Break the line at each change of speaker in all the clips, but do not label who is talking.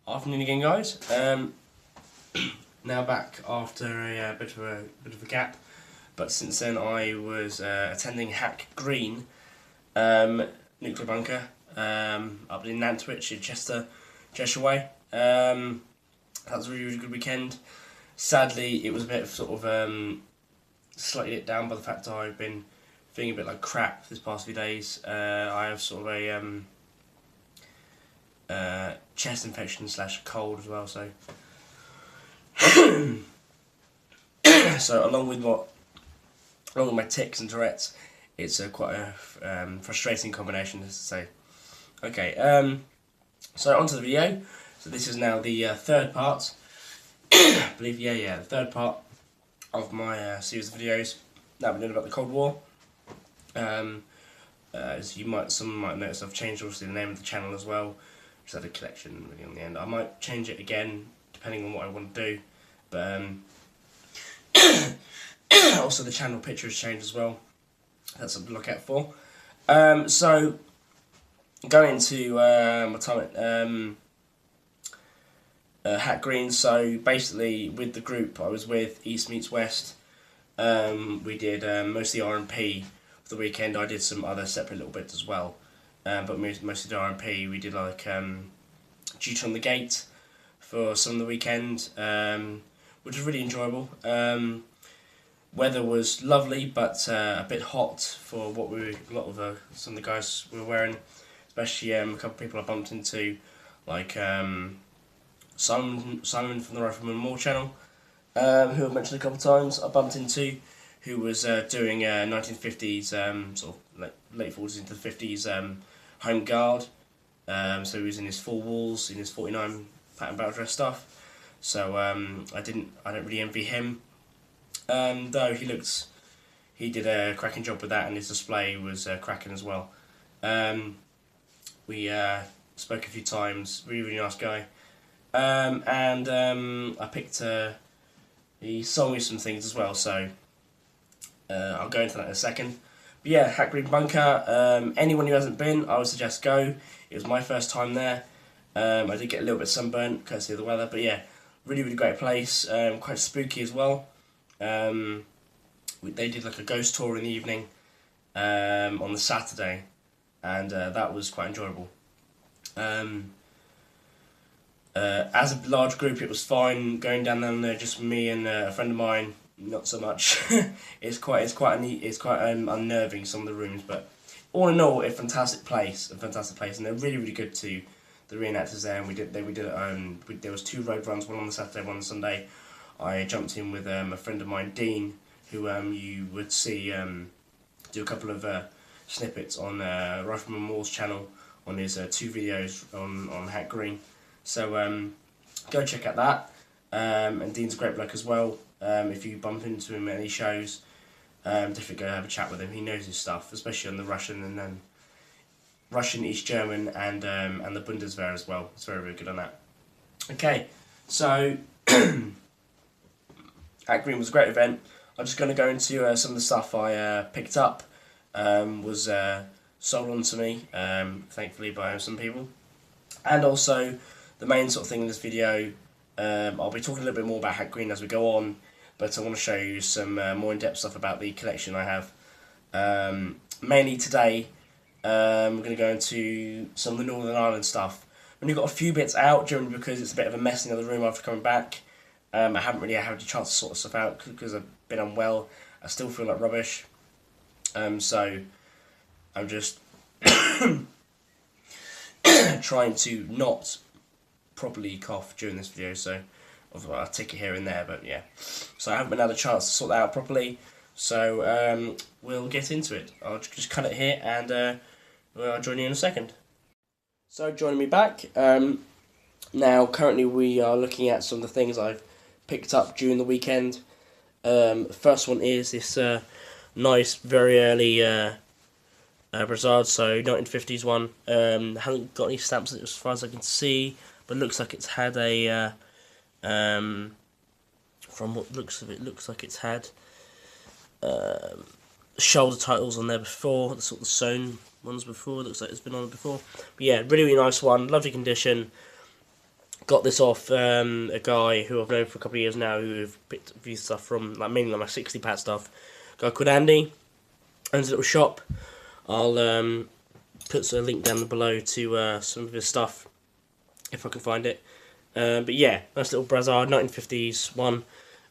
Afternoon again, guys. Now back after a bit of a gap, but since then I was attending Hack Green nuclear bunker up in Nantwich in Cheshire Way. That was a really good weekend. Sadly, it was a bit of sort of slightly let down by the fact that I've been feeling a bit like crap this past few days. I have sort of a chest infection / cold as well, so so along with my tics and Tourette's, it's quite a frustrating combination, as to say. Okay, so onto the video. So this is now the third part. I believe, the third part of my series of videos that I've been doing about the Cold War. As some might notice, I've changed obviously the name of the channel as well. Just had a collection really on the end. I might change it again depending on what I want to do, but also the channel picture has changed as well. That's something to look out for. So going into my time at Hack Green. So basically, with the group I was with, East Meets West, we did mostly R&P for the weekend. I did some other separate little bits as well. But mostly the R&P. We did like Duty on the Gate for some of the weekend, which was really enjoyable. Weather was lovely, but a bit hot for what some of the guys were wearing. Especially a couple of people I bumped into, like Simon from the Rifleman Moore channel, who I've mentioned a couple of times. I bumped into, who was doing 1950s, sort of like late 40s into the 50s home guard. So he was in his full walls, in his 49 pattern battle dress stuff. So I don't really envy him. Though he did a cracking job with that, and his display was cracking as well. We spoke a few times. Really nice guy. And I picked. He sold me some things as well. So I'll go into that in a second. But yeah, Hack Green Bunker. Anyone who hasn't been, I would suggest go. It was my first time there. I did get a little bit sunburnt courtesy of the weather, but yeah, really great place. Quite spooky as well. They did like a ghost tour in the evening on the Saturday, and that was quite enjoyable. As a large group, it was fine going down there. Just me and a friend of mine, not so much. it's quite unnerving, some of the rooms, but all in all, a fantastic place, and they're really good to the reenactors there. And there was 2 road runs, one on the Saturday, one on the Sunday. I jumped in with a friend of mine, Dean, who you would see do a couple of snippets on Rifleman Moore's channel on his 2 videos on Hack Green. So go check out that. And Dean's a great bloke as well. If you bump into him at any shows, definitely go have a chat with him. He knows his stuff, especially on the Russian and then Russian, East German, and the Bundeswehr as well. It's very good on that. Okay, so Hack Green was a great event. I'm just going to go into some of the stuff I picked up. Was sold on to me, thankfully, by some people. And also, the main sort of thing in this video, I'll be talking a little bit more about Hack Green as we go on, but I want to show you some more in-depth stuff about the collection I have. Mainly today, we're going to go into some of the Northern Ireland stuff. I've only got a few bits out, generally because it's a bit of a mess in the other room after coming back. I haven't really had a chance to sort stuff out because I've been unwell. I still feel like rubbish. So I'm just trying to not properly cough during this video, so I'll take it here and there, but yeah. So I haven't had a chance to sort that out properly, so we'll get into it. I'll just cut it here, and I'll join you in a second. So joining me back, now currently we are looking at some of the things I've picked up during the weekend. The first one is this nice, very early Brassard, so 1950s one. Hasn't got any stamps as far as I can see, but looks like it's had a from what looks of it, looks like it's had shoulder titles on there before, the sort of sewn ones before. Looks like it's been on before. But yeah, really nice one, lovely condition. Got this off a guy who I've known for a couple of years now, who I've picked a few stuff from, like mainly my 60 pat stuff. A guy called Andy, owns a little shop. I'll put a link down below to some of his stuff if I can find it. But yeah, nice little Brazard 1950s one.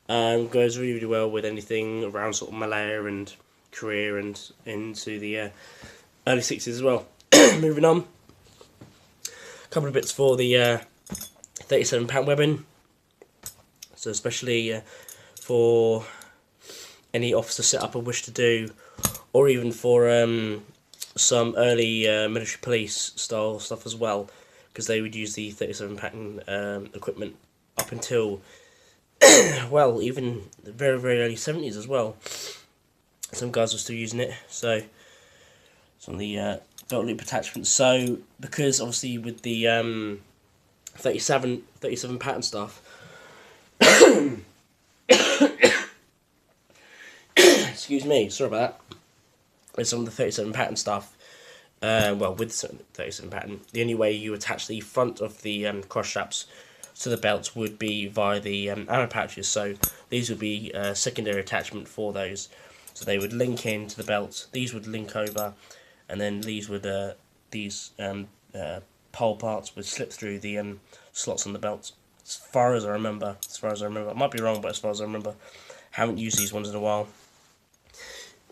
Goes really, really well with anything around sort of Malaya and Korea and into the early 60s as well. Moving on, a couple of bits for the 37 pound webbing. So especially for any officer setup I wish to do, or even for some early military police style stuff as well, because they would use the 37 pattern equipment up until well, even the very, very early 70s as well. Some guys were still using it. So it's on the belt loop attachments. So because obviously with the 37 pattern stuff, excuse me, sorry about that. With some of the 37 pattern stuff, well, with the 37 pattern, the only way you attach the front of the cross straps to the belts would be via the ammo pouches. So these would be secondary attachment for those. So they would link into the belt. These would link over, and then these would pole parts would slip through the slots on the belt. As far as I remember, I might be wrong, but as far as I remember, haven't used these ones in a while.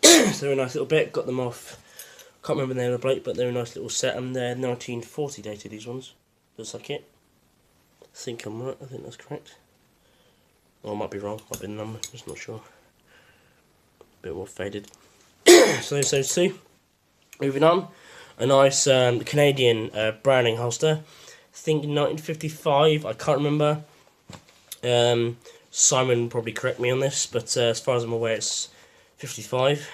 So they're a nice little bit. Got them off. Can't remember the name of the bloke, but they're a nice little set, and they're 1940 dated. These ones, looks like it. I think I'm right. I think that's correct. Or I might be wrong. Might be the number. Just not sure. A bit more faded. So those two. Moving on, a nice Canadian Browning holster. I think 1955. I can't remember. Simon will probably correct me on this, but as far as I'm aware, it's 55.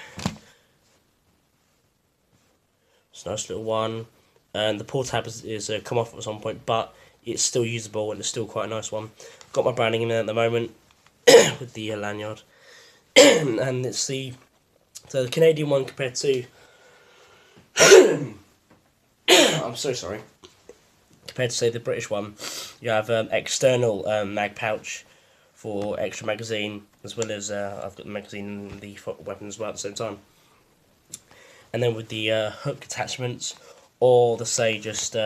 It's a nice little one, and the pull tab is come off at some point, but it's still usable and it's still quite a nice one. Got my Browning in there at the moment with the lanyard, and it's the Canadian one compared to. I'm so sorry. Compared to say the British one, you have external mag pouch for extra magazine, as well as I've got the magazine and the weapon as well at the same time. And then with the hook attachments, or the say just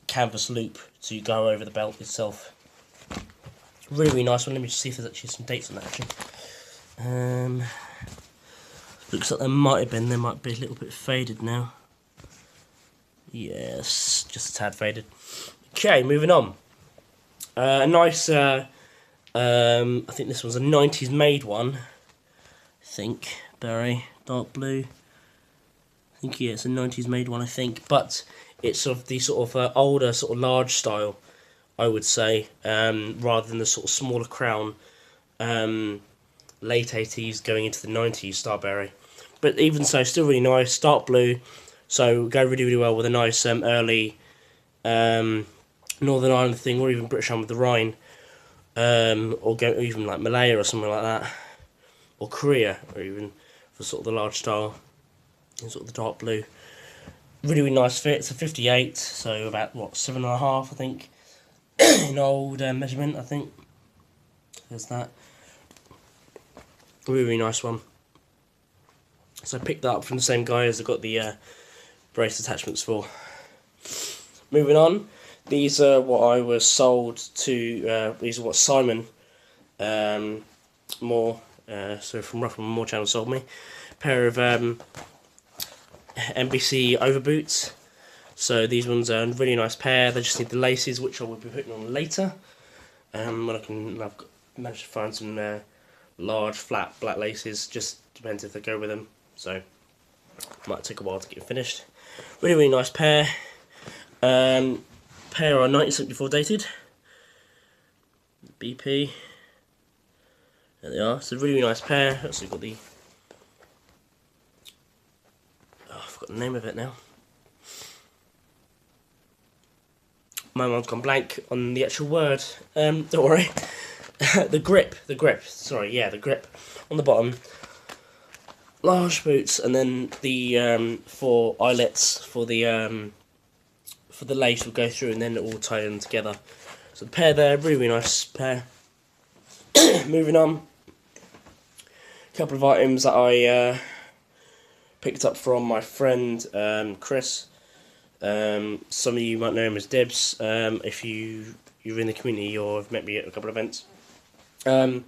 canvas loop to go over the belt itself. Really, really nice one. Let me just see if there's actually some dates on that actually. Looks like they might be a little bit faded now. Yes, just a tad faded. Okay, moving on. A nice, I think this was a 90s made one. I think, berry, dark blue. I think, yeah, it's a 90s made one, I think. But it's of the sort of older, sort of large style, I would say, rather than the sort of smaller crown, late 80s going into the 90s Starberry. But even so, still really nice, dark blue. So go really, really well with a nice early Northern Ireland thing, or even British Army with the Rhine, or go even like Malaya or something like that, or Korea, or even for sort of the large style, in sort of the dark blue. Really, really nice fit. It's a 58, so about what 7.5, I think, in old measurement. I think there's that. Really, really nice one. So I picked that up from the same guy as I got the brace attachments for. Moving on, these are what I was sold to. These are what Simon Moore, so from Rough and Moore channel, sold me. A pair of NBC overboots. So these ones are a really nice pair. They just need the laces, which I will be putting on later. When I've managed to find some large flat black laces. Just depends if they go with them. So might take a while to get finished. Really, really nice pair. Pair are 1974 dated. BP. There they are. It's a really, really nice pair. Also got the. Oh, I forgot the name of it now. My mind's gone blank on the actual word. Don't worry. The grip. Sorry, yeah, the grip on the bottom. Large boots, and then the 4 eyelets for the for the lace will go through, and then it will tie them together. So the pair there, really nice pair. Moving on, a couple of items that I picked up from my friend Chris. Some of you might know him as Debs. If you're in the community or have met me at a couple of events. He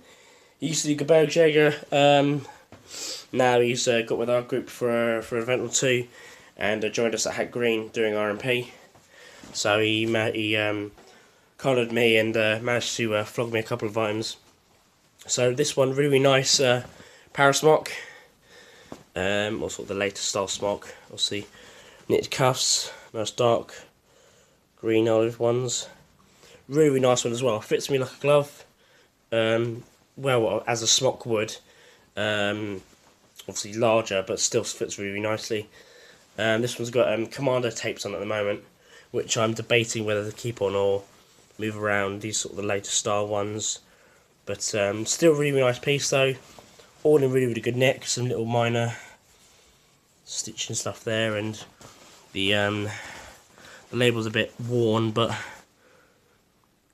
used to do Gebirgsjäger. Now he's got with our group for an event or two, and joined us at Hat Green doing RMP. So he collared me and managed to flog me a couple of items. So this one, really nice parasmock, or sort of the latest style smock. Obviously, knitted cuffs, nice dark green olive ones. Really nice one as well. Fits me like a glove. Well, as a smock would. Obviously larger, but still fits really nicely. This one's got Commander tapes on at the moment, which I'm debating whether to keep on or move around. These sort of the latest style ones, but still really nice piece though. All in really good nick. Some little minor stitching stuff there, and the label's a bit worn, but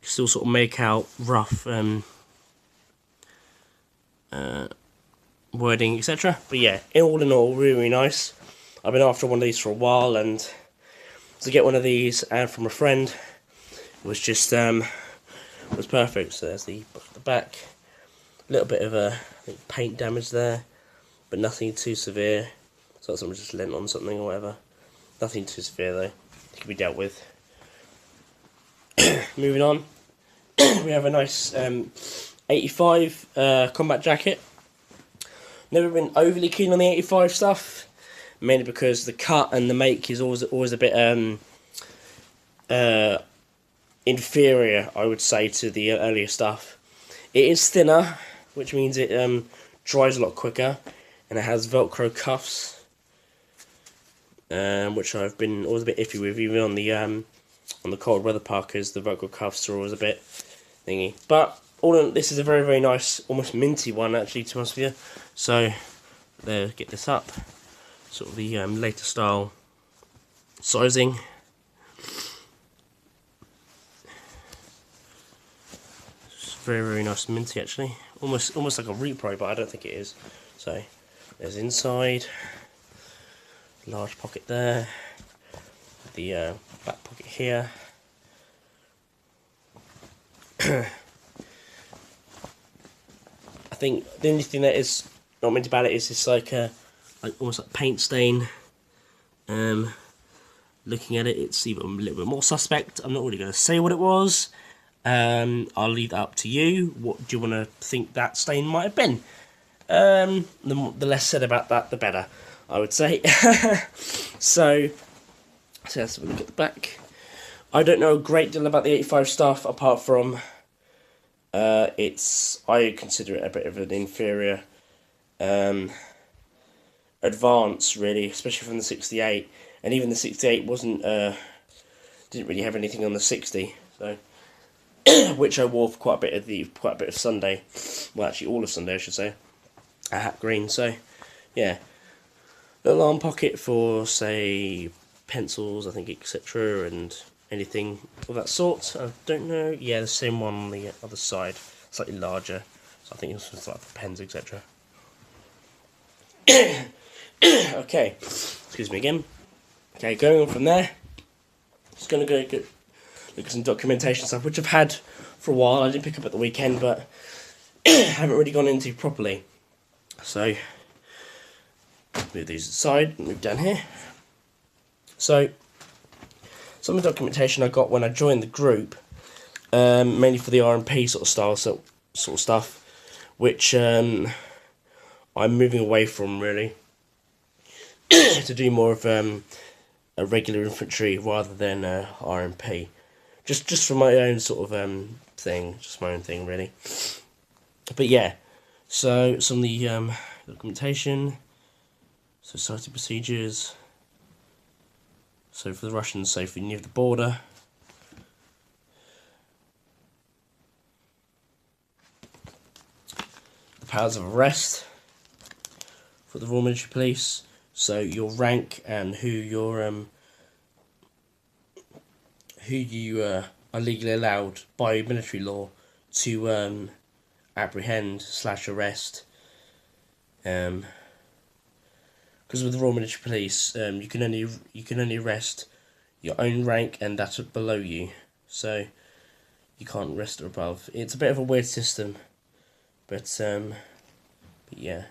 still sort of make out rough wording, etc. But yeah, all in all, really nice. I've been after one of these for a while, and to get one of these and from a friend was just was perfect. So there's the back, a little bit of I think paint damage there, but nothing too severe. So someone just lent on something or whatever. Nothing too severe though. It can be dealt with. Moving on, we have a nice 85 combat jacket. Never been overly keen on the 85 stuff, mainly because the cut and the make is always a bit inferior, I would say, to the earlier stuff. It is thinner, which means it dries a lot quicker, and it has Velcro cuffs, which I've been always a bit iffy with. Even on the cold weather parkas, the Velcro cuffs are always a bit thingy. But all in, this is a very nice, almost minty one actually, to be honest with you. So there, get this up. Sort of the later style sizing. It's very nice and minty actually. Almost like a repro, but I don't think it is. So there's inside, large pocket there, the back pocket here. I think the only thing that is not meant about it is it's like almost like paint stain. Looking at it, it's even a little bit more suspect. I'm not really going to say what it was. I'll leave that up to you. What do you want to think that stain might have been? The less said about that, the better, I would say. So let's have a look at the back. I don't know a great deal about the 85 stuff, apart from I consider it a bit of an inferior advance, really, especially from the 68. And even the 68 didn't really have anything on the 60, so which I wore for quite a bit of Sunday. Well, actually all of Sunday, I should say. A Hat Green. So yeah, little arm pocket for, say, pencils, I think, etc., and anything of that sort. I don't know. Yeah, the same one on the other side, slightly larger. So I think it's just like for pens, etc. Okay, excuse me again. Okay, going on from there, just going to go look at some documentation stuff, which I've had for a while. I did pick up at the weekend, but haven't really gone into properly. So, move these aside, move down here. So, some of the documentation I got when I joined the group, mainly for the RMP sort of style, sort of stuff, which I'm moving away from, really, to do more of a regular infantry rather than RMP. Just for my own sort of thing, just my own thing, really. But yeah, so some of the documentation, society procedures. So for the Russians, safely near the border. The powers of arrest for the Royal Military Police. So your rank and who your who you are legally allowed by military law to apprehend / arrest. Because with the Royal Military Police, you can only arrest your own rank and that below you, so you can't arrest above. It's a bit of a weird system, but yeah.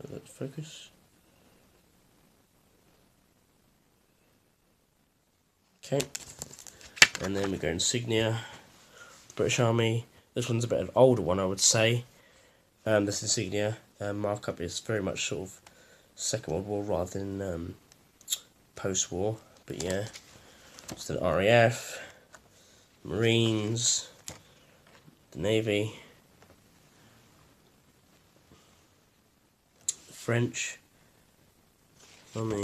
Let's focus. Okay, and then we go insignia, British Army. This one's a bit of an older one, I would say. This insignia markup is very much sort of Second World War rather than post-war, but yeah. It's the RAF, Marines, the Navy, French Army,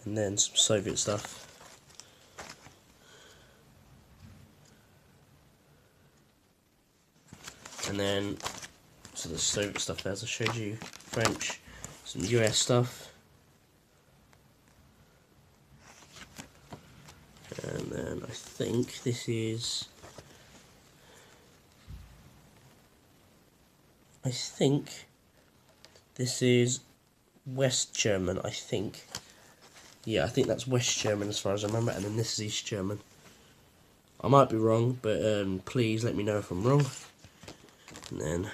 and then some Soviet stuff. And then, so the Soviet stuff there, as I showed you, French, some US stuff. And then I think this is, West German, I think. Yeah, I think that's West German as far as I remember, and then this is East German. I might be wrong, but please let me know if I'm wrong. And then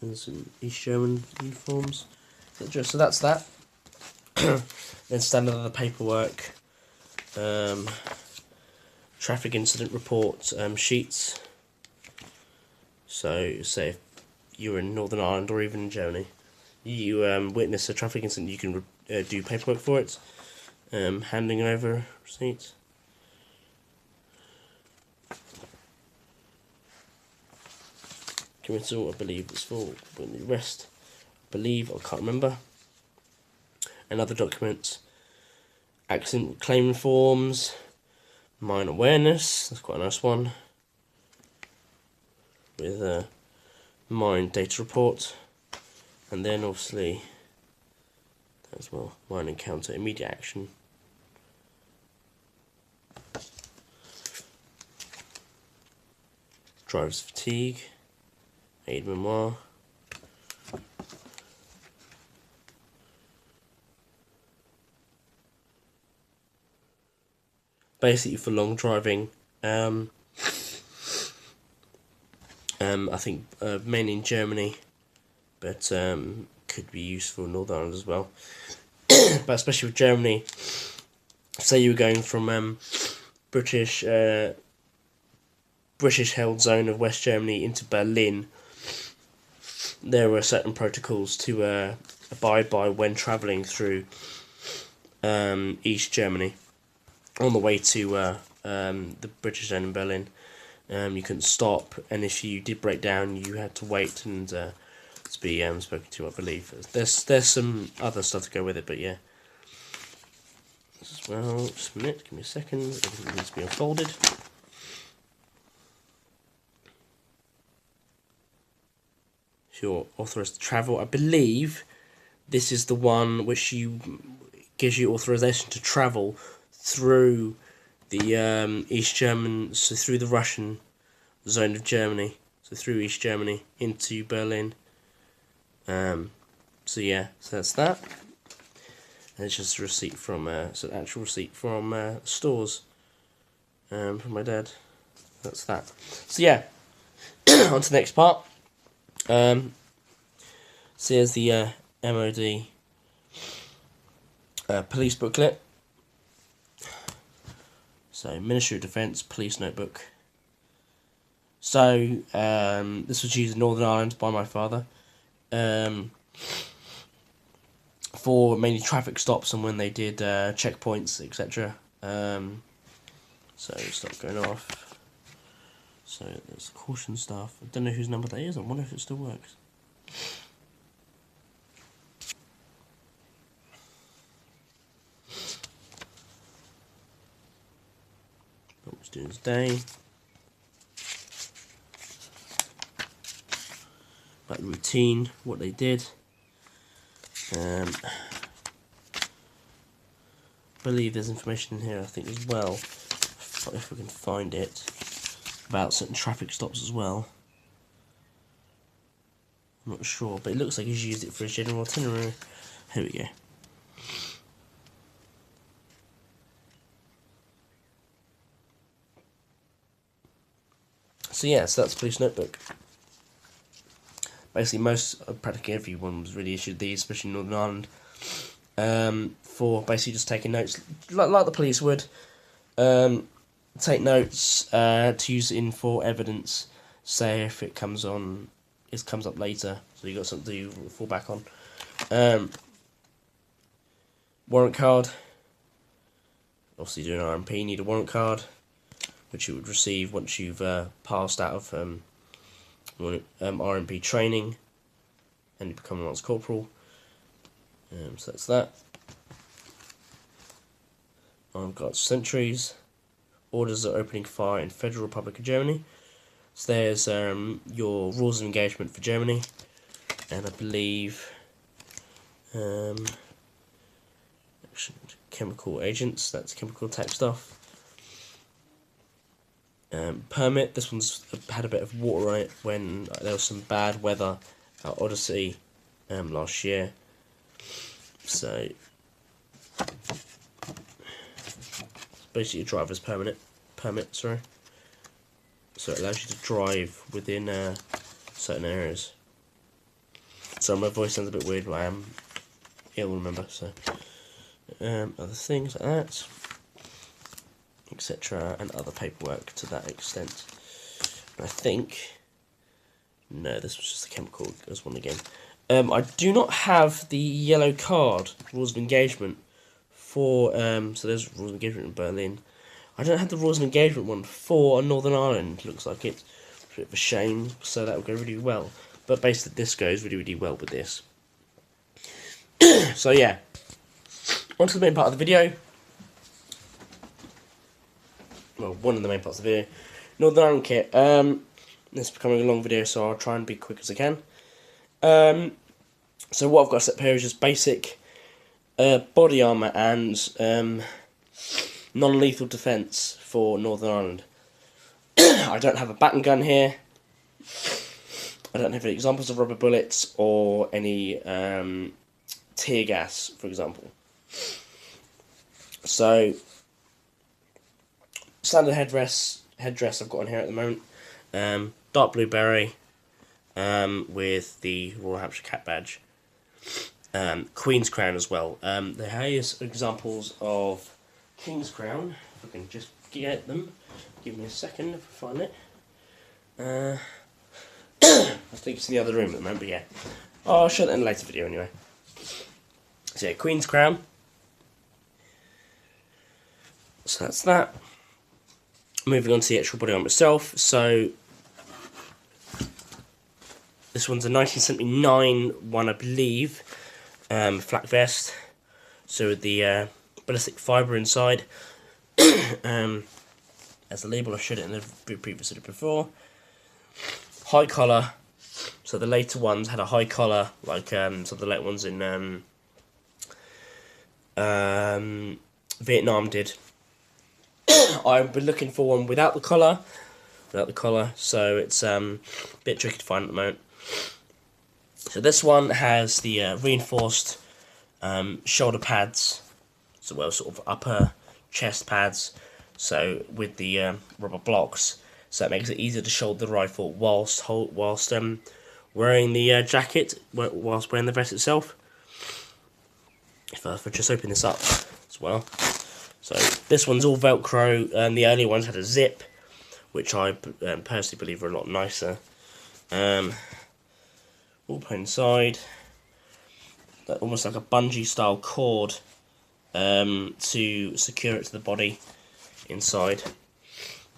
there's some East German uniforms. So that's that. Then standard other paperwork, traffic incident report sheets. So say if you're in Northern Ireland or even in Germany, you witness a traffic incident, you can do paperwork for it, handing over receipts. Committal, I believe it's for when the arrest. I can't remember. And other documents. Accident claim forms. Mine awareness, that's quite a nice one. With a mine data report. And then obviously, as well, mine encounter immediate action. Driver's fatigue. Aide memoir. Basically for long driving, I think mainly in Germany, but could be useful in Northern Ireland as well. But especially with Germany, say you were going from British held zone of West Germany into Berlin, there were certain protocols to abide by when travelling through East Germany. On the way to the British zone in Berlin, you couldn't stop, and if you did break down, you had to wait and to be spoken to, I believe. There's some other stuff to go with it, but yeah. As well, just a minute, give me a second, everything needs to be unfolded. If you're authorised to travel, I believe this is the one which gives you authorization to travel through the East German, so through the Russian zone of Germany, so through East Germany into Berlin. So yeah, so that's that. And it's just a receipt from, so an actual receipt from stores, from my dad. That's that. So yeah, on to the next part. So here's the MOD police booklet. So, Ministry of Defence Police Notebook. So, this was used in Northern Ireland by my father for mainly traffic stops and when they did checkpoints, etc. So, stop going off. So, there's caution stuff. I don't know whose number that is. I wonder if it still works. doing his day. About the routine, what they did. I believe there's information in here, I think, as well, if we can find it, about certain traffic stops as well. I'm not sure, but it looks like he's used it for his general itinerary. Here we go. So yeah, so that's Police Notebook. Basically, practically everyone was really issued these, especially in Northern Ireland, for basically just taking notes, like the police would. Take notes to use in for evidence. Say if it comes up later, so you got something to fall back on. Warrant card. Obviously, doing RMP, you need a warrant card, which you would receive once you've passed out of RMP training and you become a Lance Corporal. So that's that. Armed Guards Sentries. Orders of opening fire in Federal Republic of Germany. So there's your rules of engagement for Germany, and I believe chemical agents, that's chemical attack stuff. Permit, this one's had a bit of water on it when there was some bad weather at Odyssey last year. So basically a driver's permit, sorry. So it allows you to drive within certain areas. So my voice sounds a bit weird, but I am ill, remember, so other things like that, etc., and other paperwork to that extent. And I think, no, this was just a chemical, there's one again. I do not have the yellow card, rules of engagement, for, so there's rules of engagement in Berlin. I don't have the rules of engagement one for Northern Ireland, looks like it's a bit of a shame, so that will go really well. But basically this goes really, really well with this. So yeah, on to the main part of the video. Well, one of the main parts of the video. Northern Ireland kit. This is becoming a long video, so I'll try and be quick as I can. So what I've got set up here is just basic body armour and non-lethal defence for Northern Ireland. I don't have a baton gun here. I don't have any examples of rubber bullets or any tear gas, for example. So, standard headdress I've got on here at the moment. Dark blue beret with the Royal Hampshire Cat badge. Queen's crown as well. There is examples of King's crown. If I can just get them. Give me a second if I find it. I think it's in the other room at the moment, but yeah. I'll show that in a later video anyway. So yeah, Queen's crown. So that's that. Moving on to the actual body armor itself. So this one's a 1979 one, I believe. Flak vest. So with the ballistic fibre inside. As the label, I showed it in the previous video before. High collar. So the later ones had a high collar, like some of the later ones in Vietnam did. I've been looking for one without the collar, so it's a bit tricky to find at the moment. So this one has the reinforced shoulder pads, so well, sort of upper chest pads, so with the rubber blocks, so it makes it easier to shoulder the rifle whilst wearing the jacket, whilst wearing the vest itself. If I just open this up as well. So this one's all Velcro, and the earlier ones had a zip, which I personally believe are a lot nicer. All put inside, almost like a bungee style cord to secure it to the body inside,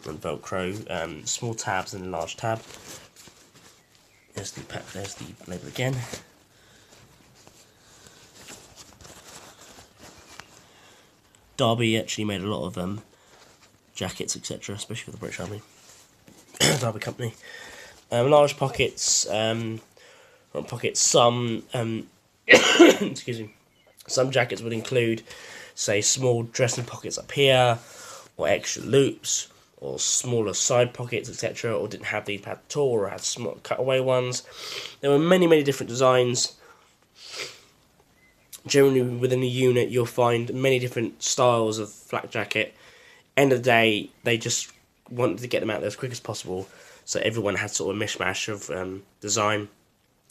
and Velcro, small tabs and a large tab. There's the label again. Derby actually made a lot of jackets, etc., especially for the British Army, the Army Company. Large pockets, front pockets. Some excuse me. Some jackets would include, say, small dressing pockets up here, or extra loops, or smaller side pockets, etc., or didn't have these at all, or had small cutaway ones. There were many, many different designs. Generally, within a unit, you'll find many different styles of flak jacket. End of the day, they just wanted to get them out there as quick as possible, so everyone had sort of a mishmash of design.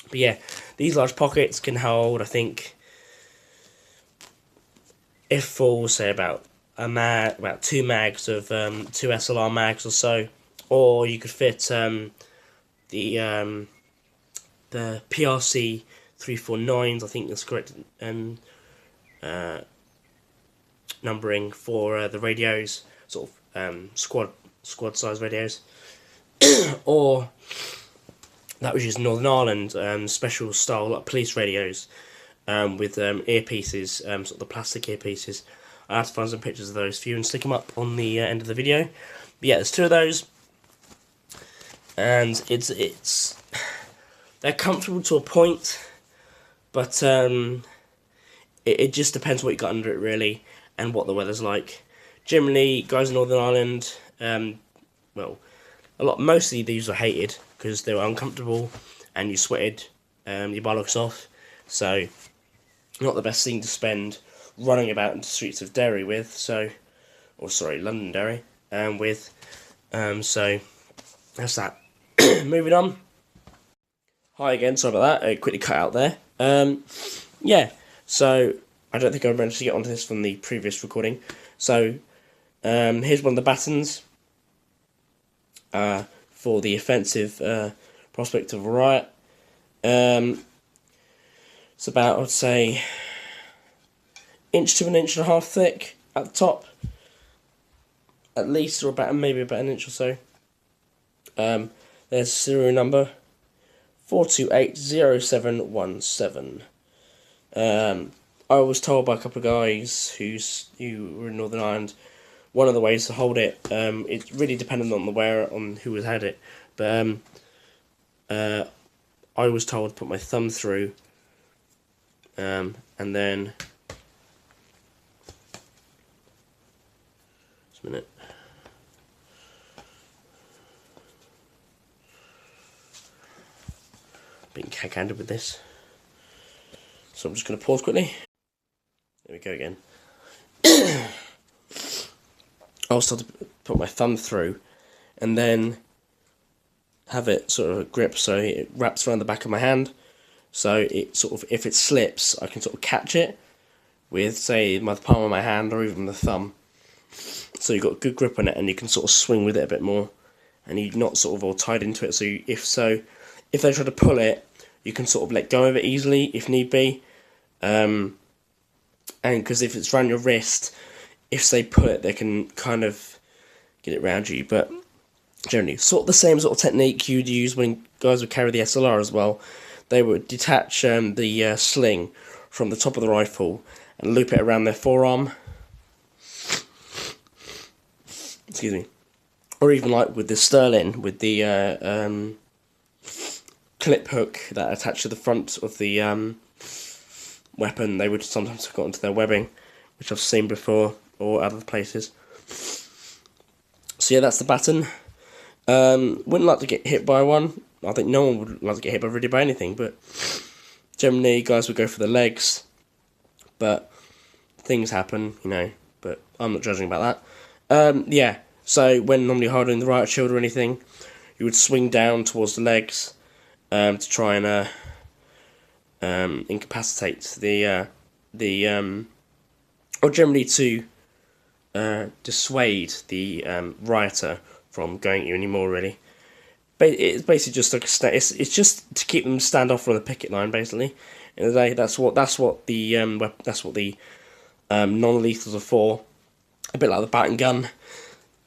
But yeah, these large pockets can hold, I think, if full, say about about 2 mags of 2 SLR mags or so, or you could fit the PRC 349s, I think that's correct numbering for the radios, sort of squad size radios, or that was used in Northern Ireland, special style like police radios with earpieces, sort of the plastic earpieces. I have to find some pictures of those for you and stick them up on the end of the video. But yeah, there's 2 of those, and they're comfortable to a point, but it just depends what you got under it really, and what the weather's like. Generally, guys in Northern Ireland, well, mostly these were hated because they were uncomfortable and you sweated your bollocks off. So, not the best thing to spend running about in the streets of Derry with. So, or sorry, Londonderry with. So that's that. Moving on. Hi again. Sorry about that. I quickly cut out there. Yeah. So I don't think I managed to get onto this from the previous recording. So here's one of the battens for the offensive prospect of a riot. It's about, I'd say, inch to 1.5 inches thick at the top, at least, or maybe about an inch or so. There's serial number 4280717. I was told by a couple of guys who were in Northern Ireland, one of the ways to hold it, it's really dependent on the wearer, on who has had it, but I was told to put my thumb through, and then, just a minute, being cack-handed with this, so I'm just going to pause quickly. There we go again. I was told to put my thumb through, and then have it sort of grip so it wraps around the back of my hand, so it sort of, if it slips, I can sort of catch it with, say, the palm of my hand or even the thumb. So you've got a good grip on it, and you can sort of swing with it a bit more, and you're not sort of all tied into it. So if they try to pull it, you can sort of let go of it easily if need be. And because if it's around your wrist, if they pull it, they can kind of get it around you. But generally, sort of the same sort of technique you'd use when guys would carry the SLR as well. They would detach the sling from the top of the rifle and loop it around their forearm. Excuse me. Or even like with the Sterling, with the clip hook that attached to the front of the weapon, they would sometimes have got into their webbing, which I've seen before, or other places. So yeah, that's the baton. Wouldn't like to get hit by one. I think no one would like to get hit really by anything, but generally guys would go for the legs, but things happen, you know, but I'm not judging about that. Yeah, so when normally holding the riot shield or anything, you would swing down towards the legs to try and incapacitate or generally to dissuade the rioter from going at you anymore, really. It's basically just like it's just to keep them standoff from the picket line, basically. In the day, that's what the non-lethals are for. A bit like the bat and gun,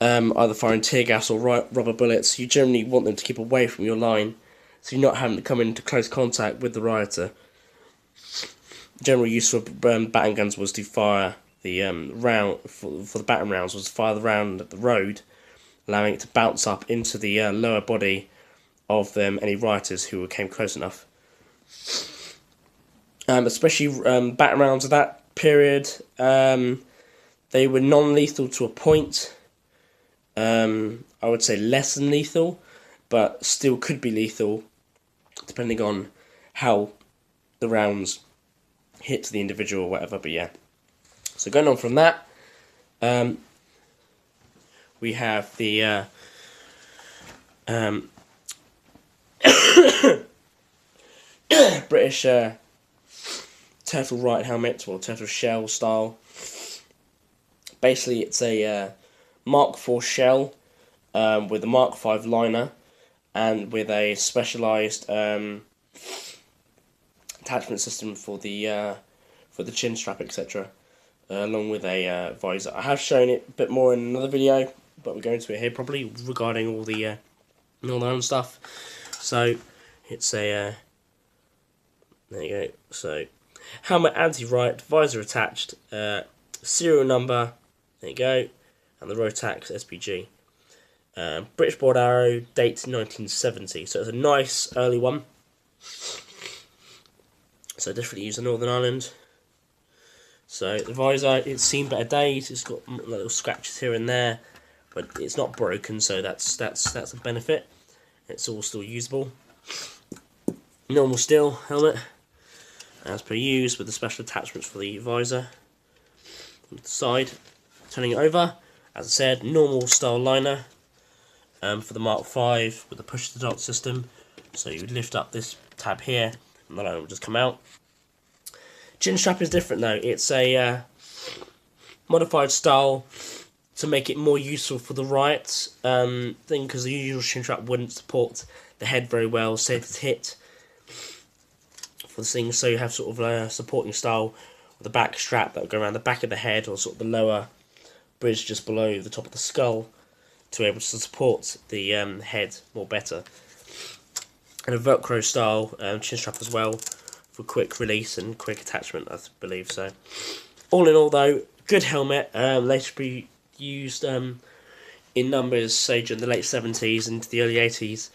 either firing tear gas or rubber bullets. You generally want them to keep away from your line, so you're not having to come into close contact with the rioter. General use for bat and guns was to fire the round for the battering rounds was to fire the round at the road, allowing it to bounce up into the lower body of any rioters who came close enough. Especially battering rounds of that period, they were non-lethal to a point. I would say less than lethal, but still could be lethal, depending on how the rounds hit the individual or whatever. But yeah, so going on from that, we have the British turtle riot helmet, or turtle shell style. Basically, it's a Mark IV shell with a Mark V liner and with a specialised attachment system for the chin strap, etc. Along with a visor. I have shown it a bit more in another video, but we're going to it here probably regarding all the Northern stuff. So it's a there you go. So helmet anti-riot, visor attached, serial number. There you go, and the Rotax SPG. British board arrow, date 1970. So it's a nice early one. So definitely used in Northern Ireland. So the visor, it's seen better days. It's got little scratches here and there, but it's not broken, so that's a benefit. It's all still usable. Normal steel helmet, as per usual, with the special attachments for the visor on the side. Turning it over, as I said, normal style liner for the Mark V with the push to dart system. So you would lift up this tab here, and the liner will just come out. Chin strap is different though. It's a modified style to make it more useful for the riot thing, because the usual chin strap wouldn't support the head very well, say if it's hit for the thing. So you have sort of a supporting style with a back strap that will go around the back of the head, or sort of the lower bridge just below the top of the skull, to be able to support the head more better. And a Velcro style chin strap as well, for quick release and quick attachment, I believe. So all in all though, good helmet, later be used in numbers, say during the late 70s into the early 80s.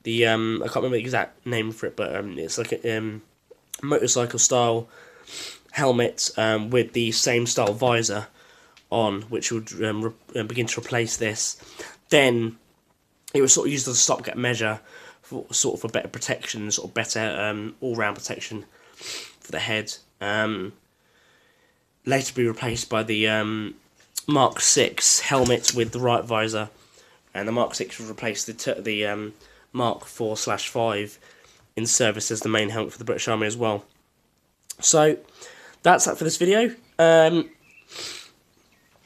The I can't remember the exact name for it, but it's like a motorcycle style helmet with the same style visor on, which would begin to replace this. Then it was sort of used as a stopgap measure for sort of a better protection, sort of better all-round protection for the head. Later be replaced by the Mark VI helmet with the right visor, and the Mark VI would replace the Mark IV/5 in service as the main helmet for the British Army as well. So that's that for this video.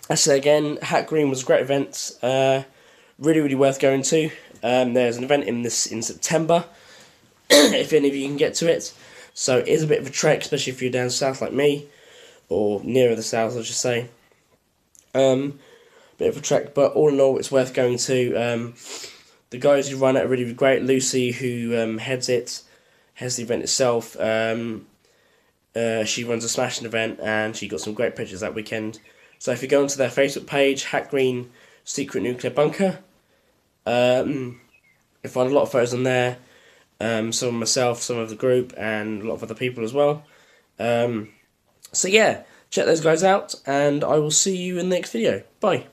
I say again, Hat Green was a great event, really worth going to. There's an event in September, if any of you can get to it. So it is a bit of a trek, especially if you're down south like me, or nearer the south, I should say. Bit of a trek, but all in all, it's worth going to. The guys who run it are really great. Lucy, who heads the event itself, she runs a smashing event, and she got some great pictures that weekend. So if you go onto their Facebook page, Hat Green Secret Nuclear Bunker, you'll find a lot of photos on there, some of myself, some of the group, and a lot of other people as well. So yeah, check those guys out, and I will see you in the next video. Bye.